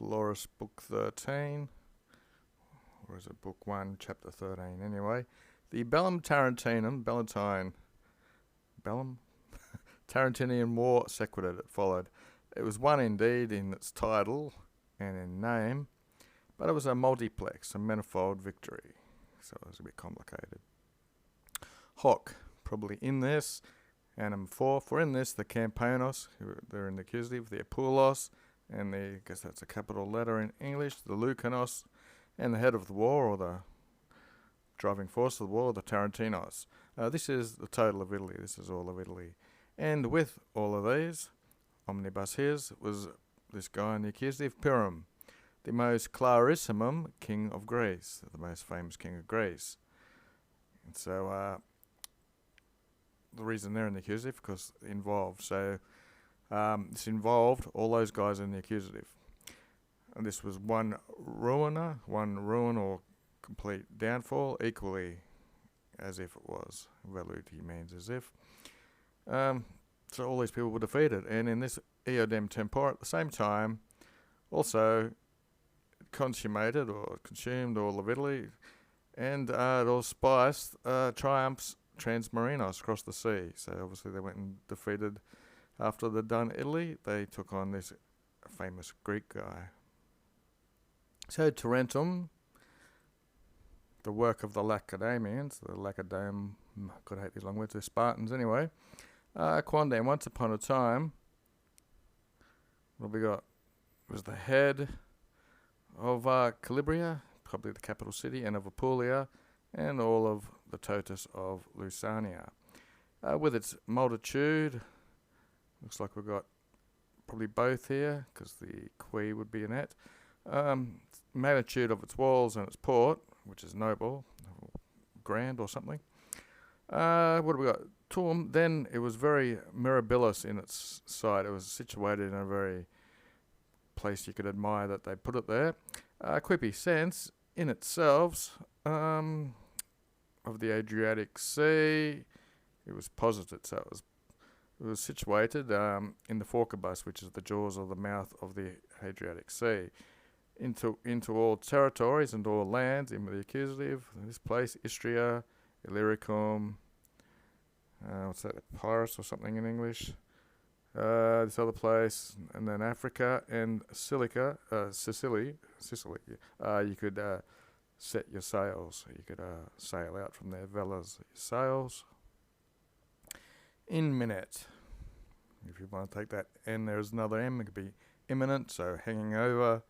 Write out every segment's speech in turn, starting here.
Florus, Book 13. Or is it Book 1, Chapter 13? Anyway, the Bellum Tarentinian War sequitur that followed. It was one indeed in its title and in name, but it was a multiplex, a manifold victory, so it was a bit complicated. Hoc, probably in this, Anum 4, for in this the Campaignos, they're in the accusative, the Apulos, and I guess that's a capital letter in English, the Lucanos, and the head of the war, or the driving force of the war, the Tarentinos. This is the total of Italy, this is all of Italy. And with all of these, omnibus his, was this guy in the accusative, Pyrrhum, the most clarissimum king of Greece, the most famous king of Greece. And so the reason they're in the accusative, because involved. So this involved all those guys in the accusative. And this was one ruin or complete downfall, equally as if it was. Veluti means as if. So all these people were defeated. And in this eodem tempora, at the same time, also consummated or consumed all of Italy, and it all spiced triumphs transmarinos across the sea. So obviously they went and defeated, after they'd done Italy, they took on this famous Greek guy. So Tarentum, the work of the Lacedaemonians, God I hate these long words, the Spartans anyway. Quondam, once upon a time, what we got was the head of Calabria, probably the capital city, and of Apulia, and all of the totus of Lusania. With its multitude, looks like we've got probably both here, because the qui would be an et. Magnitude of its walls and its port, which is noble, grand or something. What have we got? Tuum, then it was very mirabilis in its site. It was situated in a very place you could admire that they put it there. Quippy sense in itself of the Adriatic Sea. It was posited, so it was situated in the Forcabus, which is the jaws of the mouth of the Adriatic Sea, into all territories and all lands in the accusative. This place, Istria, Illyricum, what's that, Pyrrhus or something in English. This other place, and then Africa and Sicily. You could set your sails. You could sail out from there, velas, sails. In minute, if you want to take that N, there's another M. It could be imminent, so hanging over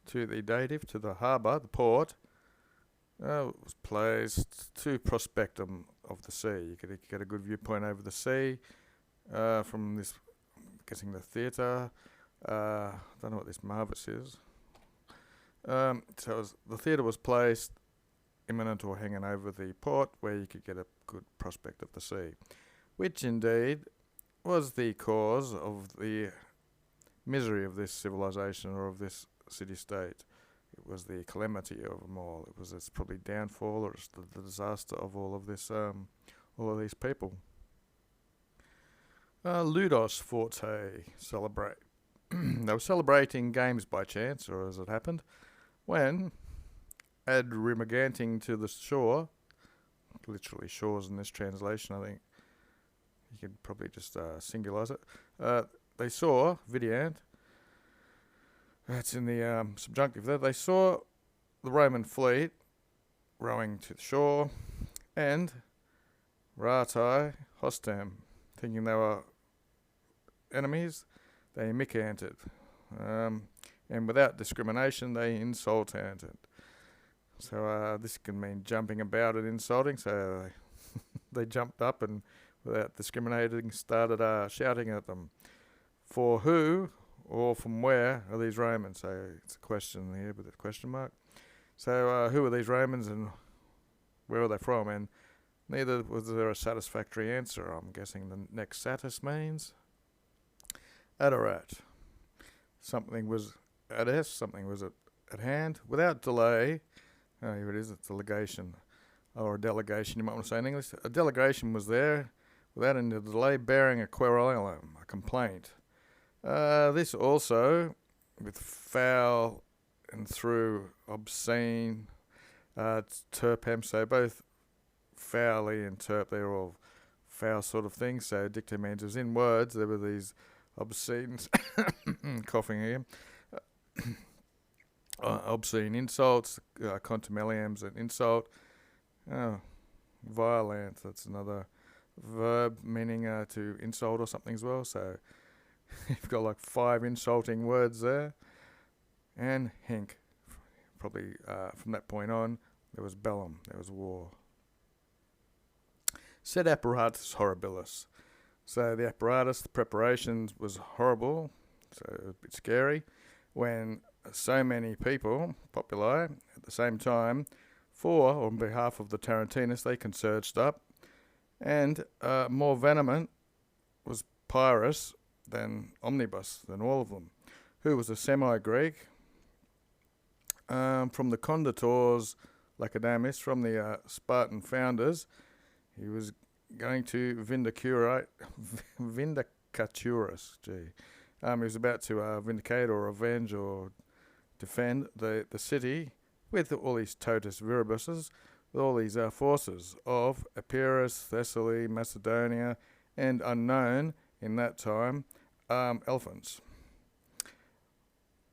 to the dative, to the harbour, the port. It was placed to prospectum of the sea. You could get a good viewpoint over the sea from this, I'm guessing the theatre. I don't know what this Marvis is. So the theatre was placed imminent or hanging over the port, where you could get a good prospect of the sea, which indeed was the cause of the misery of this civilization, or of this city-state. It was the calamity of them all. It was its probably downfall, or it's the disaster of all of this, all of these people. Ludos forte celebrate. They were celebrating games by chance, or as it happened, when ad remiganting to the shore, literally shores in this translation, I think you could probably just singularize it. They saw Vidiant. That's in the subjunctive there. They saw the Roman fleet rowing to the shore, and Ratai hostem, thinking they were enemies, they micanted. And without discrimination, they insultanted. So this can mean jumping about and insulting. So they jumped up and, without discriminating, started shouting at them. For who or from where are these Romans? So it's a question here with a question mark. So who are these Romans and where are they from? And neither was there a satisfactory answer. I'm guessing the next satis means adorat. Something was at S, something was at hand. Without delay, here it is, it's a legation, or a delegation, you might want to say in English. A delegation was there without any delay, bearing a querulum, a complaint. This also with foul and through obscene, terpem, so both foully and terp, they're all foul sort of things. So dicta means it was in words, there were these obscene, coughing again, obscene insults, contumelium's an insult. Violent, that's another verb meaning to insult or something as well. So you've got like 5 insulting words there. And hinc, probably from that point on, there was bellum, there was war. Sed apparatus horribilis. So the apparatus, the preparations was horrible, so a bit scary, when so many people, populi, at the same time, on behalf of the Tarentinus, they consurged up, and more vehement was Pyrrhus than Omnibus, than all of them, who was a semi-Greek, from the Conditors Lacedaemon, from the Spartan founders. He was going to Vindicaturus. He was about to vindicate or avenge or defend the city with all these totus viribuses, with all these forces of Epirus, Thessaly, Macedonia, and unknown in that time elephants.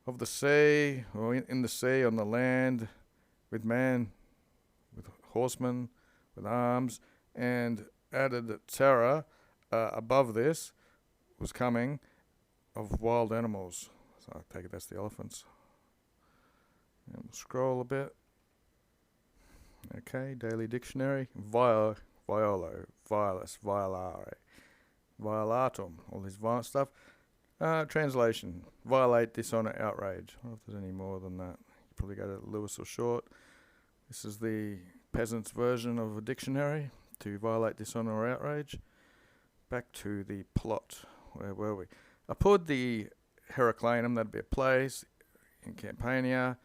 Of the sea, or in the sea, on the land, with man, with horsemen, with arms, and added terror above this was coming of wild animals. So I take it that's the elephants. And we'll scroll a bit. Okay, Daily Dictionary. Violo, violus, violare, violatum, all this violent stuff. Translation: violate, dishonour, outrage. I don't know if there's any more than that. You probably go to Lewis or Short. This is the peasant's version of a dictionary to violate, dishonour, or outrage. Back to the plot. Where were we? Apud the Heracleanum, that'd be a place in Campania,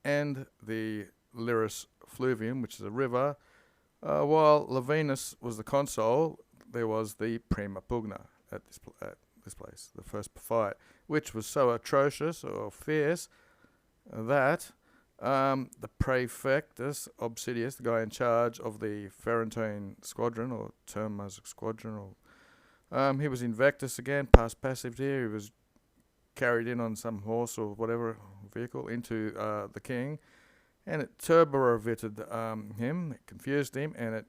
and the Liris Fluvium, which is a river. While Lavinus was the consul, there was the prima pugna at this place, the first fight, which was so atrocious or fierce that the praefectus Obsidius, the guy in charge of the Ferentine squadron or Termazzic squadron, or he was in Vectus again, past passive here. He was carried in on some horse or whatever vehicle into the king, and it turboravited him, it confused him, and it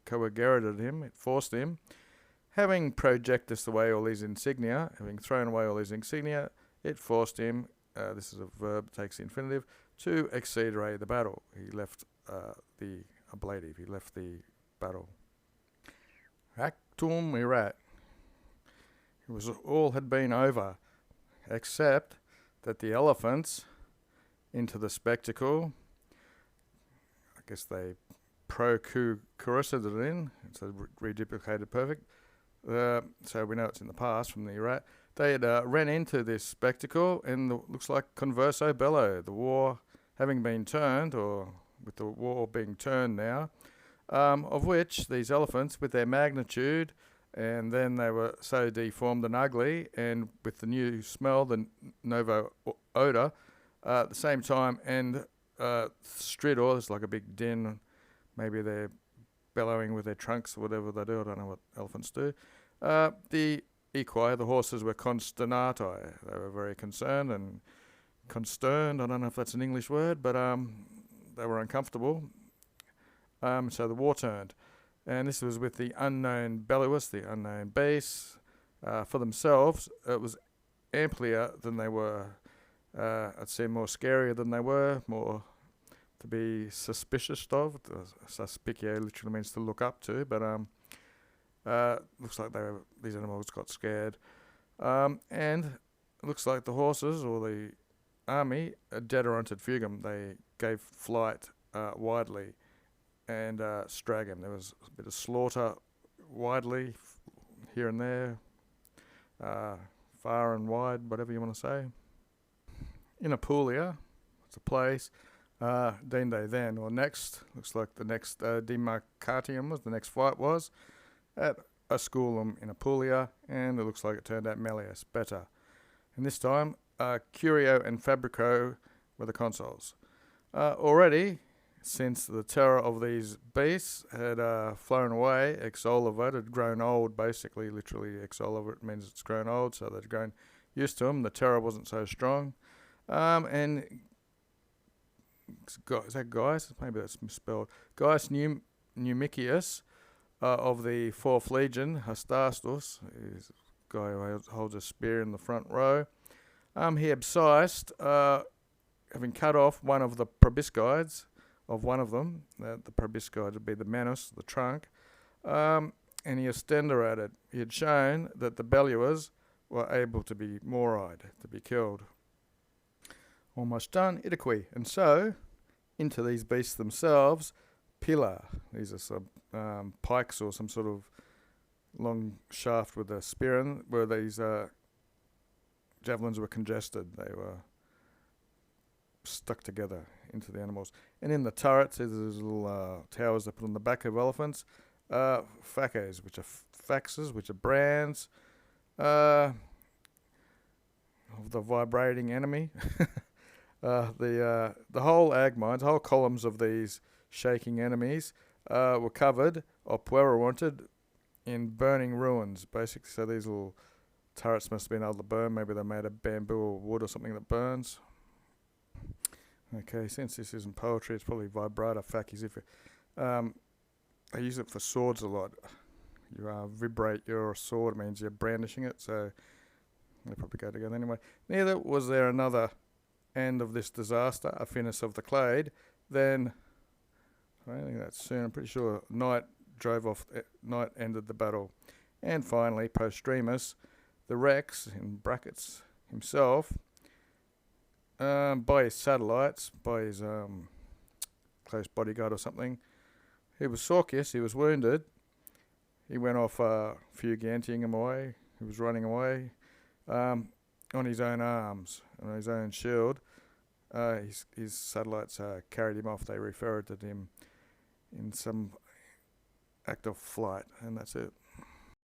coagerated him, it forced him. Having projectus away all these insignia, having thrown away all these insignia, it forced him, this is a verb, takes the infinitive, to accedere the battle. He left the ablative, he left the battle. Actum erat. It was all had been over, except that the elephants into the spectacle, I guess they procurised it in, so reduplicated perfect. So we know it's in the past from the erat. They had ran into this spectacle, and looks like converso bello, the war having been turned, or with the war being turned now, of which these elephants, with their magnitude, and then they were so deformed and ugly, and with the new smell, the novo odour, at the same time, and stridor, it's like a big din, maybe they're bellowing with their trunks or whatever they do, I don't know what elephants do. The equi, the horses, were consternati, they were very concerned and consterned, I don't know if that's an English word, but they were uncomfortable, so the war turned. And this was with the unknown belluus, the unknown beasts. For themselves, it was amplier than they were. I'd say more scarier than they were, more to be suspicious of. Suspicio literally means to look up to, but looks like these animals got scared. And it looks like the horses or the army dederanted fugum. They gave flight widely and stragum. There was a bit of slaughter widely here and there, far and wide, whatever you want to say. In Apulia, it's a place, Dende then, or next, looks like the next demarcatium was, the next fight was, at Asculum in Apulia, and it looks like it turned out Melius better. And this time, Curio and Fabrico were the consuls. Already, since the terror of these beasts had flown away, ex oliva, it had grown old, basically, literally ex oliva, it means it's grown old, so they'd grown used to them. The terror wasn't so strong. And is that Gaius? Maybe that's misspelled. Gaius Numicius of the 4th Legion, Hystastus, is a guy who holds a spear in the front row. He abscissed, having cut off one of the proboscides of one of them. The proboscide would be the manus, the trunk, and he extenderated. He had shown that the belluas were able to be moride, to be killed. Almost done, idiqui. And so, into these beasts themselves, pillar. These are some pikes or some sort of long shaft with a spear in, where these javelins were congested. They were stuck together into the animals. And in the turrets, there's little towers they put on the back of elephants. Faces, which are faxes, which are brands of the vibrating enemy. The whole ag mines, whole columns of these shaking enemies were covered, or puera wanted, in burning ruins, basically. So these little turrets must have been able to burn. Maybe they're made of bamboo or wood or something that burns. Okay, since this isn't poetry, it's probably vibrator facies. If I use it for swords a lot. You vibrate your sword, means you're brandishing it, so they probably go together anyway. Neither was there another end of this disaster, a finis of the clade. Then, I don't think that's soon, I'm pretty sure night drove off, night ended the battle. And finally, postremus, the Rex, in brackets, himself, by his satellites, by his close bodyguard or something. He was Sorcius, he was wounded. He went off fuganting him away. He was running away on his own arms, on his own shield. His satellites carried him off. They referred to him in some act of flight, and that's it.